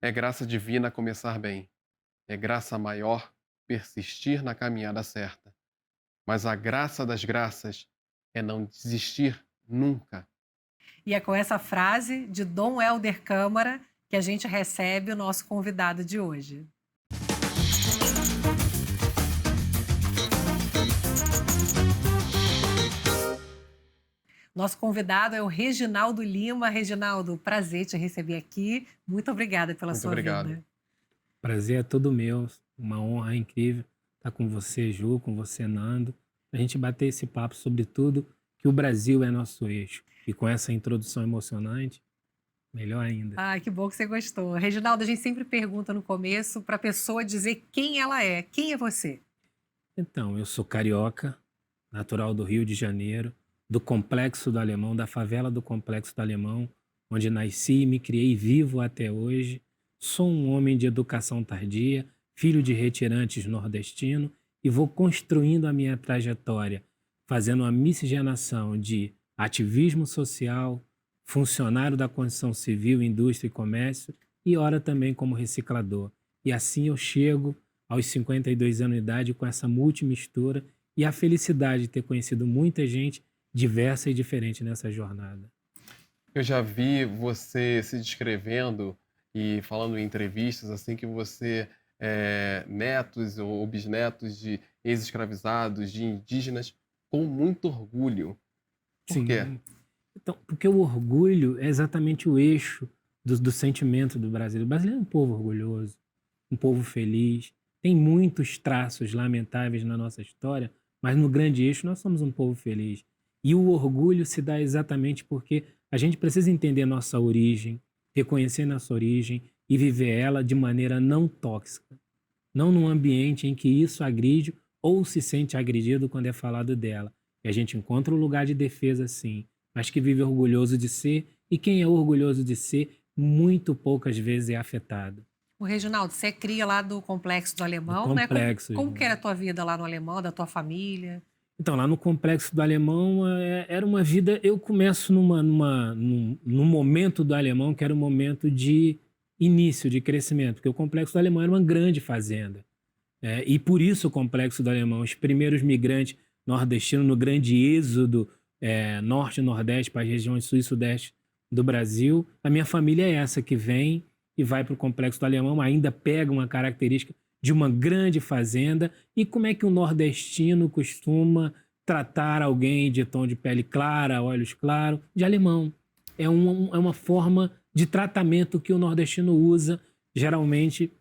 É graça divina começar bem. É graça maior persistir na caminhada certa. Mas a graça das graças é não desistir nunca. E é com essa frase de Dom Helder Câmara que a gente recebe o nosso convidado de hoje. Nosso convidado é o Reginaldo Lima. Reginaldo, prazer te receber aqui. Muito obrigada pela Muito sua obrigado. vinda. Prazer é todo meu, uma honra incrível estar com você, Ju, com você, Nando, a gente bater esse papo sobre tudo que o Brasil é nosso eixo. E com essa introdução emocionante, melhor ainda. Ai, que bom que você gostou. Reginaldo, a gente sempre pergunta no começo para a pessoa dizer quem ela é. Quem é você? Então, eu sou carioca, natural do Rio de Janeiro, do Complexo do Alemão, da favela do Complexo do Alemão, onde nasci e me criei vivo até hoje. Sou um homem de educação tardia, filho de retirantes nordestino e vou construindo a minha trajetória, fazendo uma miscigenação de ativismo social, funcionário da construção civil, indústria e comércio e ora também como reciclador. E assim eu chego aos 52 anos de idade com essa multimistura e a felicidade de ter conhecido muita gente diversa e diferente nessa jornada. Eu já vi você se descrevendo e falando em entrevistas assim que você é netos ou bisnetos de ex-escravizados, de indígenas, com muito orgulho. Por quê? Sim. Então, porque o orgulho é exatamente o eixo do sentimento do brasileiro. O brasileiro é um povo orgulhoso, um povo feliz. Tem muitos traços lamentáveis na nossa história, mas no grande eixo nós somos um povo feliz. E o orgulho se dá exatamente porque a gente precisa entender nossa origem, reconhecer nossa origem e viver ela de maneira não tóxica. Não num ambiente em que isso agride ou se sente agredido quando é falado dela. E a gente encontra um lugar de defesa, sim, mas que vive orgulhoso de ser, e quem é orgulhoso de ser, muito poucas vezes é afetado. O Reginaldo, você é cria lá do Complexo do Do Alemão, né? Como, complexo, como que era a tua vida lá no Alemão, da tua família? então, lá no Complexo do Alemão, era uma vida. Eu começo num momento do Alemão que era um momento de início, de crescimento, porque o Complexo do Alemão era uma grande fazenda. E por isso o Complexo do Alemão, os primeiros migrantes nordestinos no grande êxodo norte e nordeste para as regiões sul e sudeste do Brasil, a minha família é essa que vem e vai para o Complexo do Alemão, ainda pega uma característica de uma grande fazenda. E como é que o nordestino costuma tratar alguém de tom de pele clara, olhos claros? De alemão. É uma forma de tratamento que o nordestino usa, geralmente,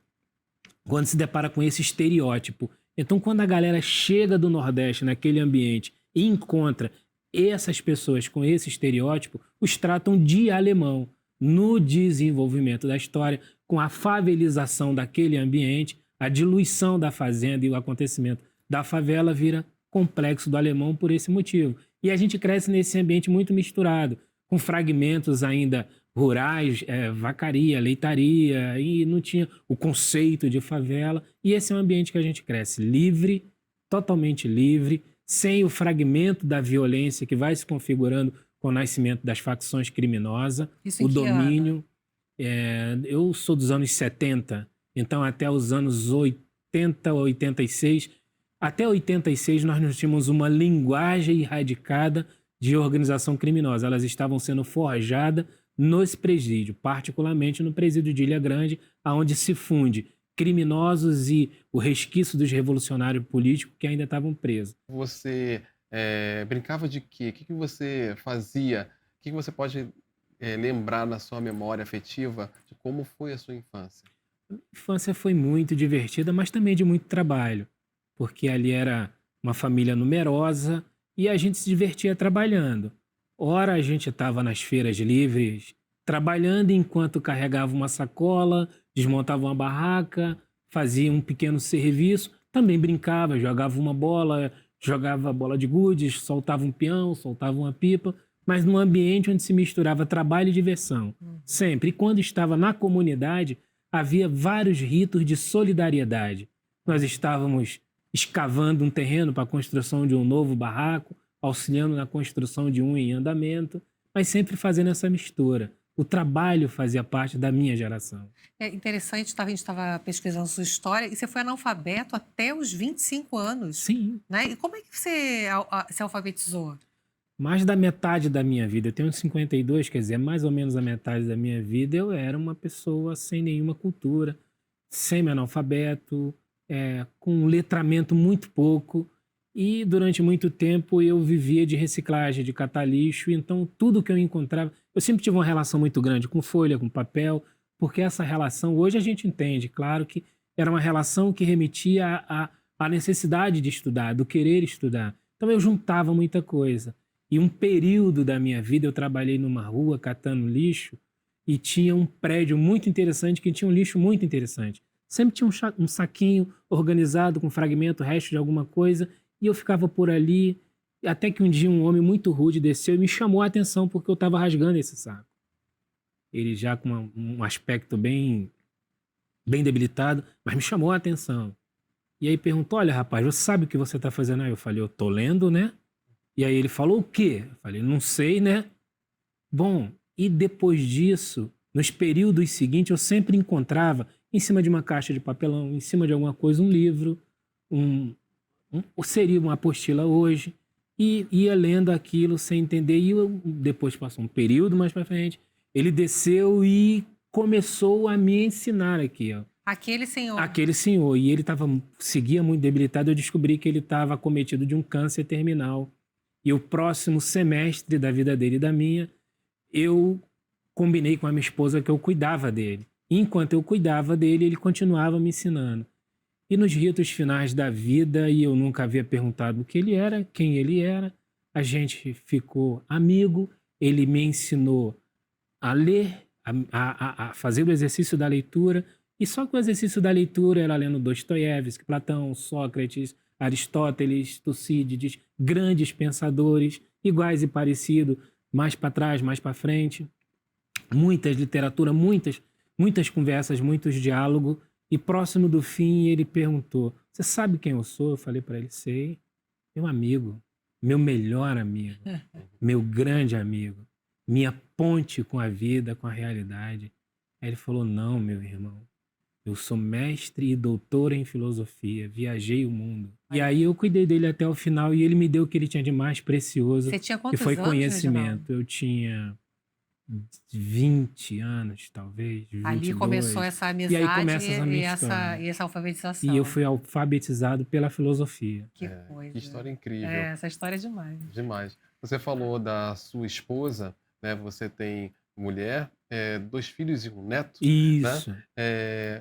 quando se depara com esse estereótipo. Então, quando a galera chega do Nordeste naquele ambiente e encontra essas pessoas com esse estereótipo, os tratam de alemão no desenvolvimento da história, com a favelização daquele ambiente, a diluição da fazenda e o acontecimento da favela vira complexo do alemão por esse motivo. E a gente cresce nesse ambiente muito misturado, com fragmentos ainda rurais, vacaria, leitaria, e não tinha o conceito de favela. E esse é um ambiente que a gente cresce livre, totalmente livre, sem o fragmento da violência que vai se configurando com o nascimento das facções criminosas, Isso em o que ano? domínio. Eu sou dos anos 70, então até os anos 80, 86, até 86 nós não tínhamos uma linguagem erradicada de organização criminosa. Elas estavam sendo forjadas nos presídios, particularmente no presídio de Ilha Grande, aonde se funde criminosos e o resquício dos revolucionários políticos que ainda estavam presos. Você brincava de quê? O que que você fazia? O que que você pode lembrar na sua memória afetiva de como foi a sua infância? A infância foi muito divertida, mas também de muito trabalho, porque ali era uma família numerosa e a gente se divertia trabalhando. Ora, a gente estava nas feiras livres, trabalhando enquanto carregava uma sacola, desmontava uma barraca, fazia um pequeno serviço, também brincava, jogava uma bola, jogava bola de gude, soltava um peão, soltava uma pipa, mas num ambiente onde se misturava trabalho e diversão. Sempre. E quando estava na comunidade, havia vários ritos de solidariedade. Nós estávamos escavando um terreno para a construção de um novo barraco, auxiliando na construção de um em andamento, mas sempre fazendo essa mistura. O trabalho fazia parte da minha geração. É interessante, a gente estava pesquisando sua história e você foi analfabeto até os 25 anos, Sim, né? E como é que você se alfabetizou? mais da metade da minha vida. Eu tenho 52, quer dizer, mais ou menos a metade da minha vida eu era uma pessoa sem nenhuma cultura, semi-analfabeto, com um letramento muito pouco. E durante muito tempo eu vivia de reciclagem, de catar lixo. Então tudo que eu encontrava... Eu sempre tive uma relação muito grande com folha, com papel, porque essa relação, hoje a gente entende, claro que era uma relação que remetia à necessidade de estudar, do querer estudar. Então eu juntava muita coisa. E um período da minha vida eu trabalhei numa rua catando lixo e tinha um prédio muito interessante que tinha um lixo muito interessante. Sempre tinha um saquinho organizado com fragmento, resto de alguma coisa, e eu ficava por ali, até que um dia um homem muito rude desceu e me chamou a atenção porque eu estava rasgando esse saco. Ele já com um aspecto bem debilitado, mas me chamou a atenção. E aí perguntou, olha rapaz, você sabe o que você está fazendo aí? Eu falei, eu tô lendo, né? E aí ele falou o quê? Eu falei, não sei, né? Bom, e depois disso, nos períodos seguintes, eu sempre encontrava em cima de uma caixa de papelão, em cima de alguma coisa, um livro, seria uma apostila hoje, e ia lendo aquilo sem entender. E depois passou um período mais para frente, ele desceu e começou a me ensinar aqui, ó. Aquele senhor. Aquele senhor. E ele seguia muito debilitado. Eu descobri que ele estava acometido de um câncer terminal. E o próximo semestre da vida dele e da minha, eu combinei com a minha esposa que eu cuidava dele. Enquanto eu cuidava dele, ele continuava me ensinando. E nos ritos finais da vida, e eu nunca havia perguntado o que ele era, quem ele era, a gente ficou amigo, ele me ensinou a ler, a fazer o exercício da leitura, e só que o exercício da leitura era lendo Dostoiévski, Platão, Sócrates, Aristóteles, Tucídides, grandes pensadores, iguais e parecidos, mais para trás, mais para frente. Muitas literatura, muitas conversas, muitos diálogos. E próximo do fim ele perguntou, você sabe quem eu sou? Eu falei para ele, sei. Meu amigo, meu melhor amigo, meu grande amigo, minha ponte com a vida, com a realidade. Aí ele falou, não, meu irmão. Eu sou mestre e doutor em filosofia, viajei o mundo. E aí eu cuidei dele até o final e ele me deu o que ele tinha de mais precioso, Você tinha que quantos foi anos, conhecimento. Reginaldo? Eu tinha 20 anos, talvez, Ali 22. começou essa E amizade aí começa essa minha história. e essa alfabetização. E eu fui alfabetizado pela filosofia. Que Que coisa. história incrível. Essa história é demais. Demais. Você falou da sua esposa, né? Você tem mulher, 2 filhos e um neto, né? Isso.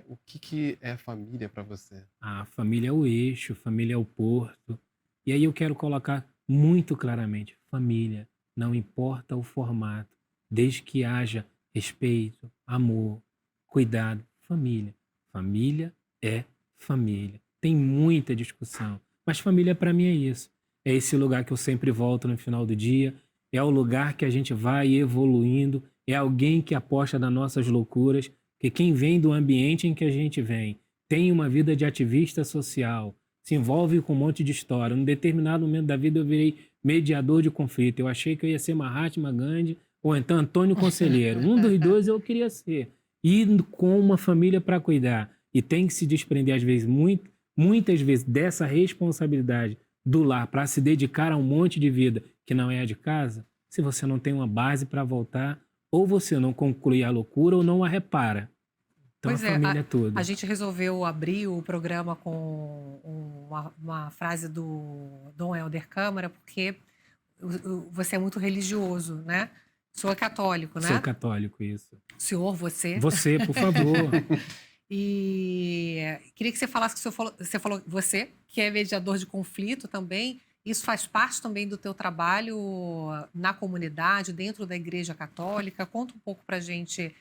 O que é família para você? A família é o eixo, família é o porto. E aí eu quero colocar muito claramente, família, não importa o formato, desde que haja respeito, amor, cuidado, família. Família é família. Tem muita discussão, mas família para mim é isso. É esse lugar que eu sempre volto no final do dia, é o lugar que a gente vai evoluindo, é alguém que aposta nas nossas loucuras, que quem vem do ambiente em que a gente vem tem uma vida de ativista social, se envolve com um monte de história. Num determinado momento da vida eu virei mediador de conflito. Eu achei que eu ia ser Mahatma Gandhi ou então Antônio Conselheiro. Um dos dois eu queria ser. E com uma família para cuidar. E tem que se desprender, às vezes, muitas vezes, dessa responsabilidade do lar para se dedicar a um monte de vida que não é a de casa, se você não tem uma base para voltar, ou você não conclui a loucura ou não a repara. Então Pois a família é tudo. a gente resolveu abrir o programa com uma frase do Dom Helder Câmara, porque você é muito religioso, né? O senhor é católico, né? Sou católico, isso. Senhor, você. Você, por favor. E queria que você falasse que você falou você, que é mediador de conflito também. Isso faz parte também do teu trabalho na comunidade, dentro da Igreja Católica. Conta um pouco para a gente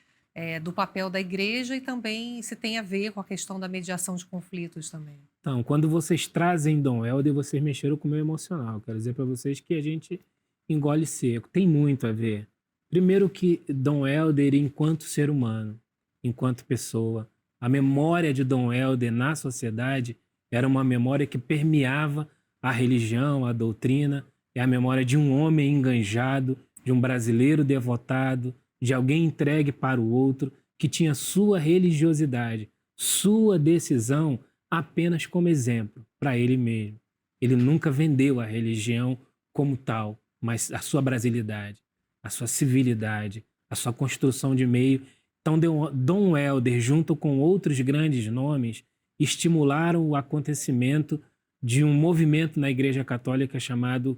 do papel da igreja e também se tem a ver com a questão da mediação de conflitos também. Então, quando vocês trazem Dom Helder, vocês mexeram com o meu emocional. Quero dizer para vocês que a gente engole seco. Tem muito a ver. Primeiro que Dom Helder, enquanto ser humano, enquanto pessoa, a memória de Dom Helder na sociedade era uma memória que permeava a religião, a doutrina. É a memória de um homem enganjado, de um brasileiro devotado, de alguém entregue para o outro, que tinha sua religiosidade, sua decisão apenas como exemplo para ele mesmo. Ele nunca vendeu a religião como tal, mas a sua brasilidade, a sua civilidade, a sua construção de meio. Então, Dom Helder, junto com outros grandes nomes, estimularam o acontecimento de um movimento na Igreja Católica chamado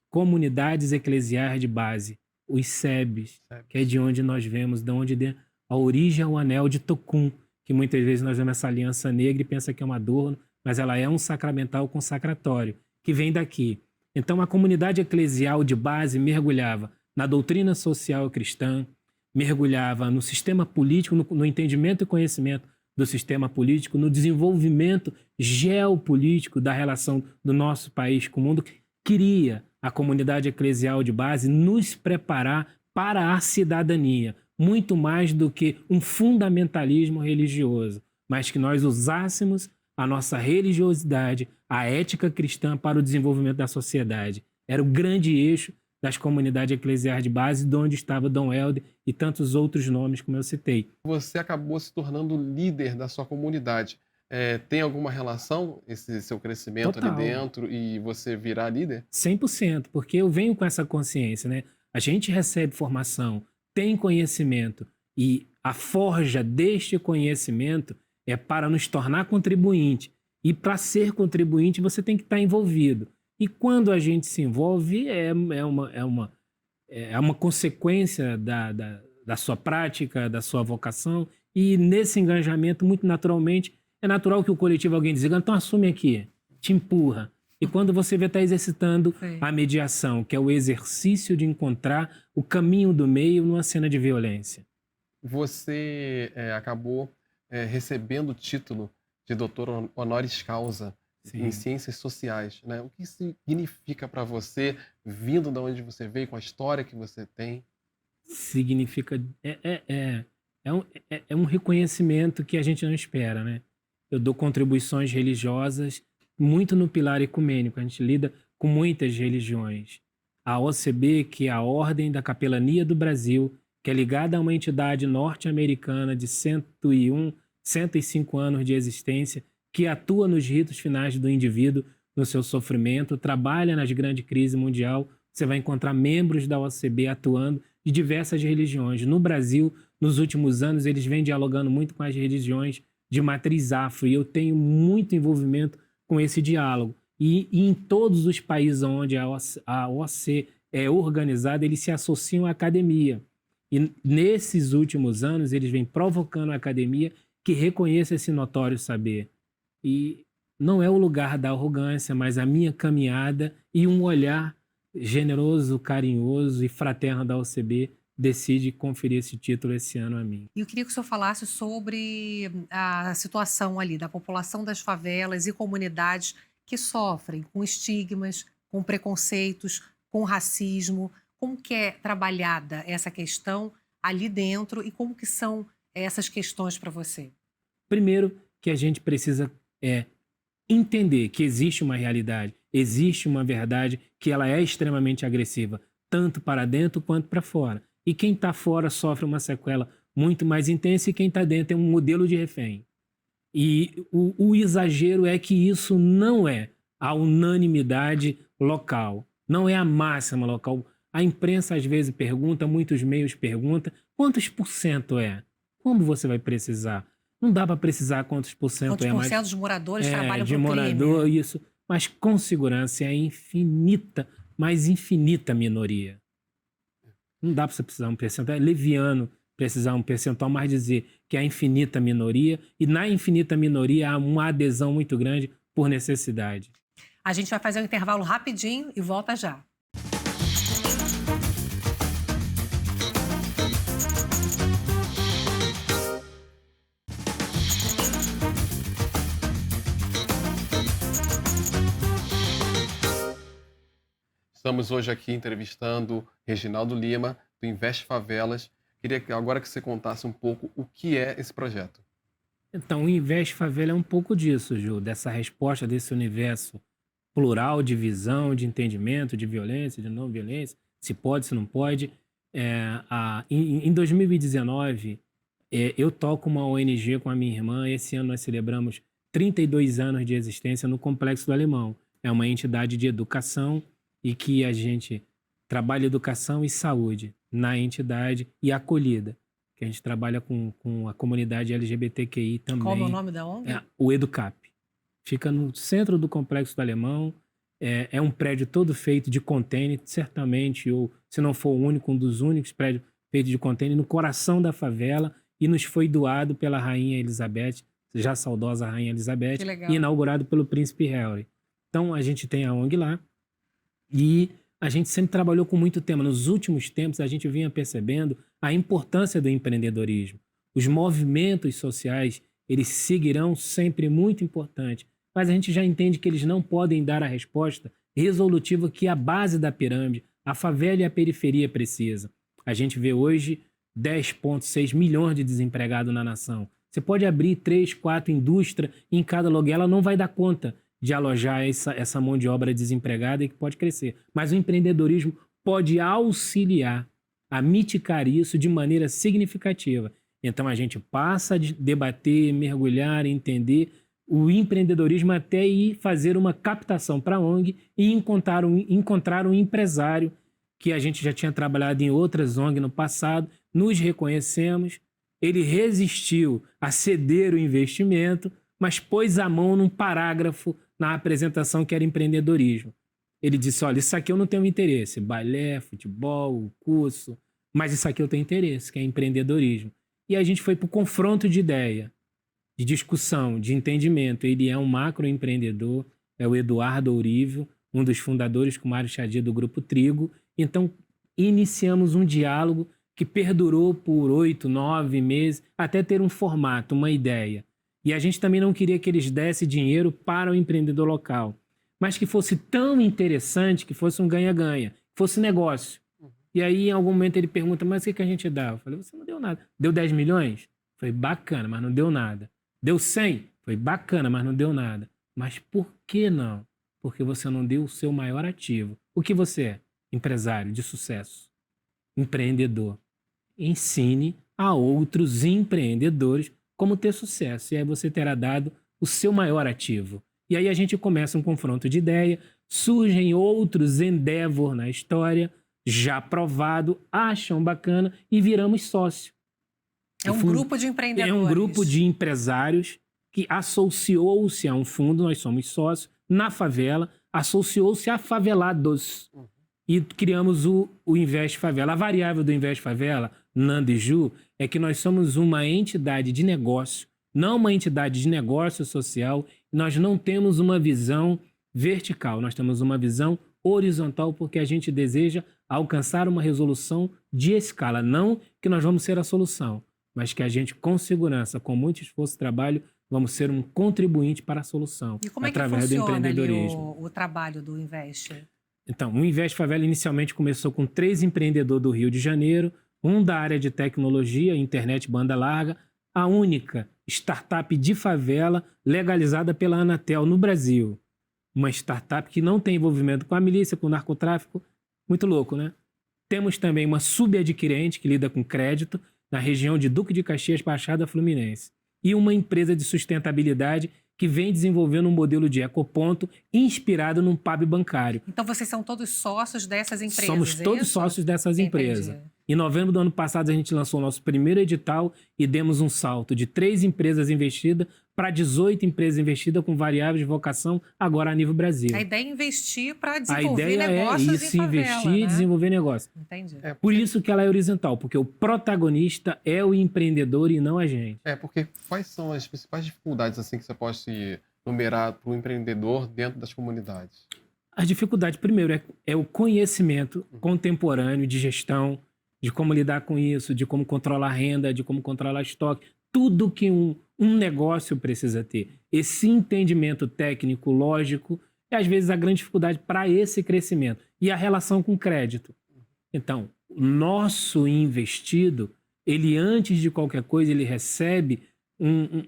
Comunidades Eclesiais de Base, os SEBs, que é de onde nós vemos, de onde a origem é o anel de Tocum, que muitas vezes nós vemos essa aliança negra e pensa que é um adorno, mas ela é um sacramental consacratório, que vem daqui. Então, a comunidade eclesial de base mergulhava na doutrina social cristã, mergulhava no sistema político, no entendimento e conhecimento do sistema político, no desenvolvimento geopolítico da relação do nosso país com o mundo. Queria a comunidade eclesial de base nos preparar para a cidadania, muito mais do que um fundamentalismo religioso, mas que nós usássemos a nossa religiosidade, a ética cristã para o desenvolvimento da sociedade. Era o grande eixo das comunidades eclesiais de base, de onde estava Dom Helder e tantos outros nomes, como eu citei. Você acabou se tornando líder da sua comunidade. Tem alguma relação esse seu crescimento Total. ali dentro e você virar líder? 100%, porque eu venho com essa consciência, né? A gente recebe formação, tem conhecimento e a forja deste conhecimento é para nos tornar contribuinte. E para ser contribuinte você tem que estar envolvido. E quando a gente se envolve é uma consequência da sua prática, da sua vocação. E nesse engajamento, muito naturalmente, é natural que o coletivo alguém diga, então assume aqui, te empurra. E quando você vai estar exercitando a mediação, que é o exercício de encontrar o caminho do meio numa cena de violência. Você acabou recebendo o título de doutor honoris causa em ciências sociais, né? O que significa para você, vindo de onde você veio, com a história que você tem? Significa... É um reconhecimento que a gente não espera, né? Eu dou contribuições religiosas muito no pilar ecumênico. A gente lida com muitas religiões. A OCB, que é a Ordem da Capelania do Brasil, que é ligada a uma entidade norte-americana de 105 anos de existência, que atua nos ritos finais do indivíduo, no seu sofrimento, trabalha nas grandes crises mundiais. Você vai encontrar membros da OCB atuando de diversas religiões. No Brasil, nos últimos anos, eles vêm dialogando muito com as religiões de matriz afro, e eu tenho muito envolvimento com esse diálogo. E em todos os países onde a OC é organizada, eles se associam à academia. E nesses últimos anos, eles vêm provocando a academia que reconheça esse notório saber. E não é o lugar da arrogância, mas a minha caminhada e um olhar generoso, carinhoso e fraterno da OCB decide conferir esse título esse ano a mim. E eu queria que o senhor falasse sobre a situação ali da população das favelas e comunidades que sofrem com estigmas, com preconceitos, com racismo. Como que é trabalhada essa questão ali dentro e como que são essas questões para você? Primeiro, que a gente precisa entender que existe uma realidade, existe uma verdade que ela é extremamente agressiva, tanto para dentro quanto para fora. E quem está fora sofre uma sequela muito mais intensa e quem está dentro é um modelo de refém. E o exagero é que isso não é a unanimidade local, não é a máxima local. A imprensa às vezes pergunta, muitos meios perguntam, quantos por cento é? Como você vai precisar? Não dá para precisar quantos por cento Quantos é. por cento dos moradores trabalham de para o morador, crime? isso. Mas com segurança é a infinita, mas infinita minoria. Não dá para você precisar um percentual, é leviano precisar um percentual, mas dizer que é a infinita minoria, e na infinita minoria há uma adesão muito grande por necessidade. A gente vai fazer um intervalo rapidinho e volta já. Estamos hoje aqui entrevistando Reginaldo Lima, do Investe Favelas. Queria agora que você contasse um pouco o que é esse projeto. Então, o Investe Favela é um pouco disso, Ju, dessa resposta desse universo plural de visão, de entendimento, de violência, de não violência, se pode, se não pode. Em 2019, eu toco uma ONG com a minha irmã. Esse ano nós celebramos 32 anos de existência no Complexo do Alemão. É uma entidade de educação e que a gente trabalha educação e saúde na entidade e acolhida, que a gente trabalha com a comunidade LGBTQI também. Qual é o nome da ONG? O EduCap. Fica no centro do Complexo do Alemão. É um prédio todo feito de container, certamente, ou se não for o único, um dos únicos prédios feitos de container, no coração da favela, e nos foi doado pela Rainha Elizabeth, já saudosa Rainha Elizabeth, Que legal. e inaugurado pelo Príncipe Harry. Então, a gente tem a ONG lá, e a gente sempre trabalhou com muito tema. Nos últimos tempos, a gente vinha percebendo a importância do empreendedorismo. Os movimentos sociais, eles seguirão sempre muito importantes, mas a gente já entende que eles não podem dar a resposta resolutiva que a base da pirâmide, a favela e a periferia precisam. A gente vê hoje 10,6 milhões de desempregados na nação. Você pode abrir 3, 4 indústrias em cada lugar, ela não vai dar conta de alojar essa mão de obra desempregada e que pode crescer. Mas o empreendedorismo pode auxiliar a mitigar isso de maneira significativa. Então a gente passa a debater, mergulhar, entender o empreendedorismo até ir fazer uma captação para a ONG e encontrar um empresário que a gente já tinha trabalhado em outras ONG no passado, nos reconhecemos, ele resistiu a ceder o investimento, mas pôs a mão num parágrafo na apresentação que era empreendedorismo. Ele disse, olha, isso aqui eu não tenho interesse, balé, futebol, curso, mas isso aqui eu tenho interesse, que é empreendedorismo. E a gente foi para o confronto de ideia, de discussão, de entendimento. Ele é um macroempreendedor, é o Eduardo Ourívio, um dos fundadores com o Mário Chadia do Grupo Trigo. Então, iniciamos um diálogo que perdurou por 8, 9 meses, até ter um formato, uma ideia. E a gente também não queria que eles dessem dinheiro para o empreendedor local, mas que fosse tão interessante, que fosse um ganha-ganha, que fosse negócio. E aí, em algum momento, ele pergunta, mas o que a gente dá? Eu falei, você não deu nada. Deu 10 milhões? Foi bacana, mas não deu nada. Deu 100? Foi bacana, mas não deu nada. Mas por que não? Porque você não deu o seu maior ativo. O que você é? Empresário de sucesso. Empreendedor. Ensine a outros empreendedores como ter sucesso. E aí você terá dado o seu maior ativo. E aí a gente começa um confronto de ideia, surgem outros endeavor na história, já provado, acham bacana e viramos sócio. É um grupo de empreendedores. É um grupo de empresários que associou-se a um fundo, nós somos sócios, na favela, associou-se a favelados. E criamos o Invest Favela. A variável do Invest Favela, Nando e Ju, é que nós somos uma entidade de negócio, não uma entidade de negócio social. Nós não temos uma visão vertical, nós temos uma visão horizontal, porque a gente deseja alcançar uma resolução de escala. Não que nós vamos ser a solução, mas que a gente, com segurança, com muito esforço e trabalho, vamos ser um contribuinte para a solução. E como é que através do funciona ali empreendedorismo. o trabalho do Invest? Então, o Invest Favela inicialmente começou com 3 empreendedores do Rio de Janeiro, um da área de tecnologia, internet banda larga, a única startup de favela legalizada pela Anatel no Brasil. Uma startup que não tem envolvimento com a milícia, com o narcotráfico. Muito louco, né? Temos também uma subadquirente que lida com crédito na região de Duque de Caxias, Baixada Fluminense. E uma empresa de sustentabilidade que vem desenvolvendo um modelo de ecoponto inspirado num pub bancário. Então, vocês são todos sócios dessas empresas, Somos todos sócios dessas empresas. Entendi. Em novembro do ano passado, a gente lançou o nosso primeiro edital e demos um salto de 3 empresas investidas para 18 empresas investidas com variáveis de vocação agora a nível Brasil. A ideia é investir para A desenvolver ideia negócios é isso, em favela, investir e né? desenvolver negócio. Entendi. Por isso que ela é horizontal, porque o protagonista é o empreendedor e não a gente. Porque quais são as principais dificuldades assim que você pode numerar para o empreendedor dentro das comunidades? A dificuldade, primeiro, é o conhecimento contemporâneo de gestão, de como lidar com isso, de como controlar a renda, de como controlar estoque, tudo que um negócio precisa ter. Esse entendimento técnico, lógico, é às vezes a grande dificuldade para esse crescimento. E a relação com crédito. Então, o nosso investido, ele antes de qualquer coisa, ele recebe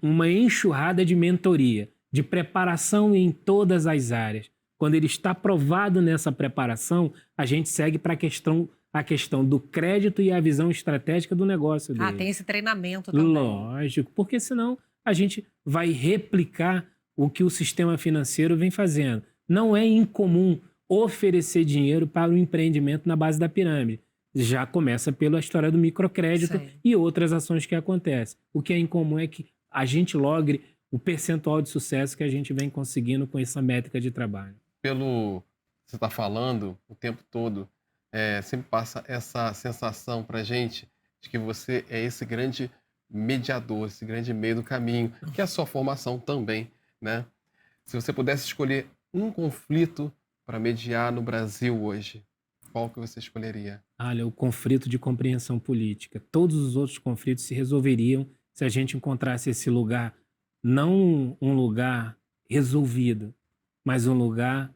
uma enxurrada de mentoria, de preparação em todas as áreas. Quando ele está aprovado nessa preparação, a gente segue para a questão a questão do crédito e a visão estratégica do negócio dele. Tem esse treinamento também. Lógico, porque senão a gente vai replicar o que o sistema financeiro vem fazendo. Não é incomum oferecer dinheiro para o empreendimento na base da pirâmide. Já começa pela história do microcrédito Sim. e outras ações que acontecem. O que é incomum é que a gente logre o percentual de sucesso que a gente vem conseguindo com essa métrica de trabalho. Pelo que você está falando o tempo todo, sempre passa essa sensação para gente de que você é esse grande mediador, esse grande meio do caminho, que é a sua formação também, né? Se você pudesse escolher um conflito para mediar no Brasil hoje, qual que você escolheria? Olha, o conflito de compreensão política. Todos os outros conflitos se resolveriam se a gente encontrasse esse lugar, não um lugar resolvido, mas um lugar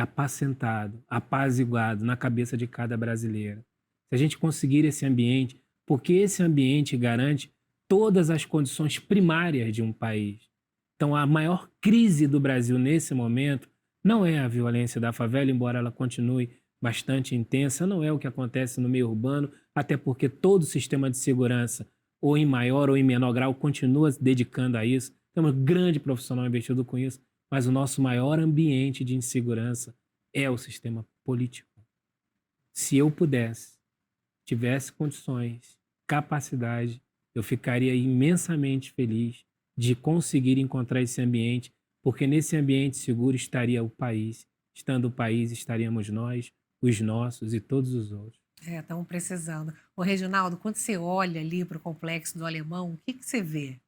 apacentado, apaziguado na cabeça de cada brasileiro. Se a gente conseguir esse ambiente, porque esse ambiente garante todas as condições primárias de um país. Então, a maior crise do Brasil nesse momento não é a violência da favela, embora ela continue bastante intensa, não é o que acontece no meio urbano, até porque todo o sistema de segurança, ou em maior ou em menor grau, continua se dedicando a isso. Temos um grande profissional investido com isso, mas o nosso maior ambiente de insegurança é o sistema político. Se eu pudesse, tivesse condições, capacidade, eu ficaria imensamente feliz de conseguir encontrar esse ambiente, porque nesse ambiente seguro estaria o país. Estando o país, estaríamos nós, os nossos e todos os outros. Estamos precisando. Ô, Reginaldo, quando você olha ali para o Complexo do Alemão, o que você vê?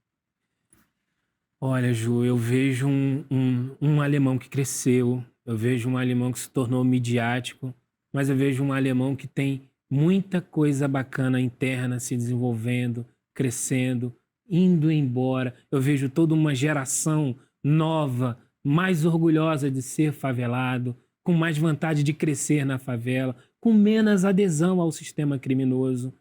Olha, Ju, eu vejo um alemão que cresceu, eu vejo um alemão que se tornou midiático, mas eu vejo um alemão que tem muita coisa bacana interna se desenvolvendo, crescendo, indo embora. Eu vejo toda uma geração nova, mais orgulhosa de ser favelado, com mais vontade de crescer na favela, com menos adesão ao sistema criminoso.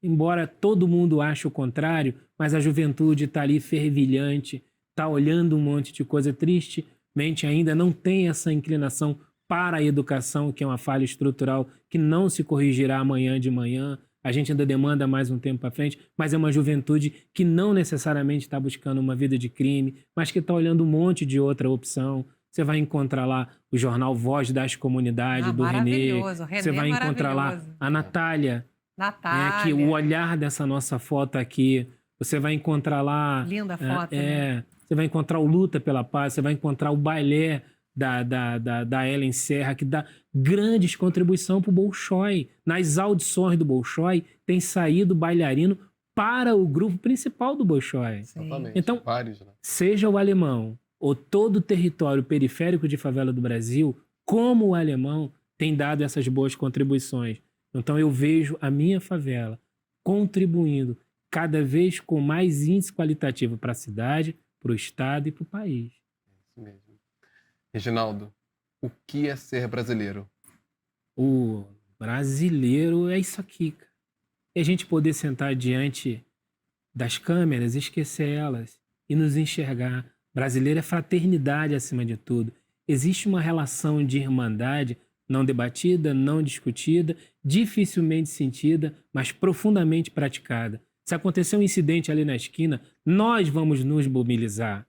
Embora todo mundo ache o contrário, mas a juventude está ali fervilhante, está olhando um monte de coisa. Tristemente ainda não tem essa inclinação para a educação, que é uma falha estrutural que não se corrigirá amanhã de manhã. A gente ainda demanda mais um tempo para frente, mas é uma juventude que não necessariamente está buscando uma vida de crime, mas que está olhando um monte de outra opção. Você vai encontrar lá o jornal Voz das Comunidades, do René. Maravilhoso. René Você vai encontrar lá maravilhoso. a Natália, Natália. que o olhar dessa nossa foto aqui. Você vai encontrar lá... Linda foto, né? Você vai encontrar o Luta pela Paz, você vai encontrar o Bailé da Ellen Serra, que dá grandes contribuições para o Bolshoi. Nas audições do Bolshoi, tem saído bailarino para o grupo principal do Bolshoi. Exatamente. Então, vários, né? seja o alemão ou todo o território periférico de favela do Brasil, como o alemão tem dado essas boas contribuições. Então eu vejo a minha favela contribuindo cada vez com mais índice qualitativo para a cidade, para o estado e para o país. Isso mesmo. Reginaldo, o que é ser brasileiro? O brasileiro é isso aqui, cara. É a gente poder sentar diante das câmeras, esquecer elas e nos enxergar. Brasileiro é fraternidade acima de tudo. Existe uma relação de irmandade não debatida, não discutida, dificilmente sentida, mas profundamente praticada. Se acontecer um incidente ali na esquina, nós vamos nos mobilizar.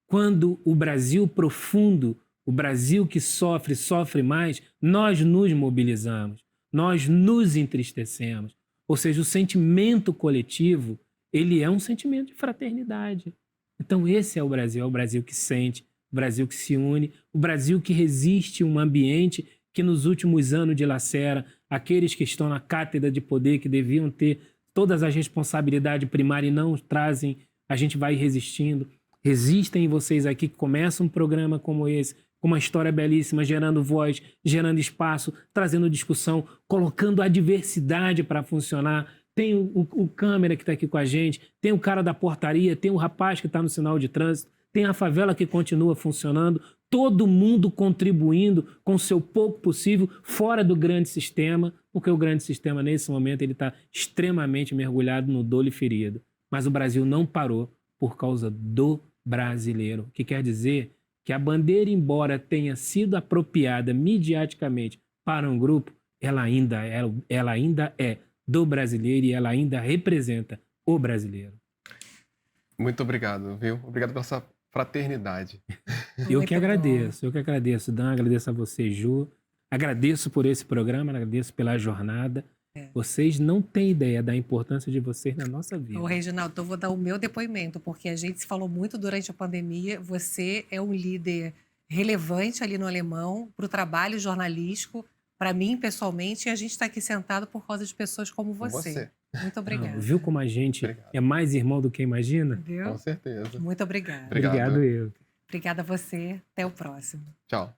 Quando o Brasil profundo, o Brasil que sofre, sofre mais, nós nos mobilizamos, nós nos entristecemos. Ou seja, o sentimento coletivo, ele é um sentimento de fraternidade. Então esse é o Brasil que sente, o Brasil que se une, o Brasil que resiste a um ambiente que nos últimos anos dilacera aqueles que estão na cátedra de poder, que deviam ter todas as responsabilidades primárias e não trazem, a gente vai resistindo. Resistem vocês aqui que começam um programa como esse, com uma história belíssima, gerando voz, gerando espaço, trazendo discussão, colocando a diversidade para funcionar. Tem o câmera que está aqui com a gente, tem o cara da portaria, tem o rapaz que está no sinal de trânsito, tem a favela que continua funcionando, todo mundo contribuindo com o seu pouco possível fora do grande sistema, porque o grande sistema nesse momento ele está extremamente mergulhado no dolo e ferido. Mas o Brasil não parou por causa do brasileiro, o que quer dizer que a bandeira, embora tenha sido apropriada midiaticamente para um grupo, ela ainda é do brasileiro e ela ainda representa o brasileiro. Muito obrigado, viu? Obrigado pela sua fraternidade. Eu Muito que bom. agradeço, Dan, agradeço a você, Ju. Agradeço por esse programa, agradeço pela jornada. Vocês não têm ideia da importância de vocês na nossa vida. Ô, Reginaldo, então eu vou dar o meu depoimento, porque a gente se falou muito durante a pandemia. Você é um líder relevante ali no Alemão para o trabalho jornalístico, para mim pessoalmente, e a gente está aqui sentado por causa de pessoas como Com você. você. Muito Não, obrigada. viu como a gente Obrigado. é mais irmão do que imagina? Viu? Com certeza. Muito obrigada. Obrigado. Obrigado eu. Obrigada a você. Até o próximo. Tchau.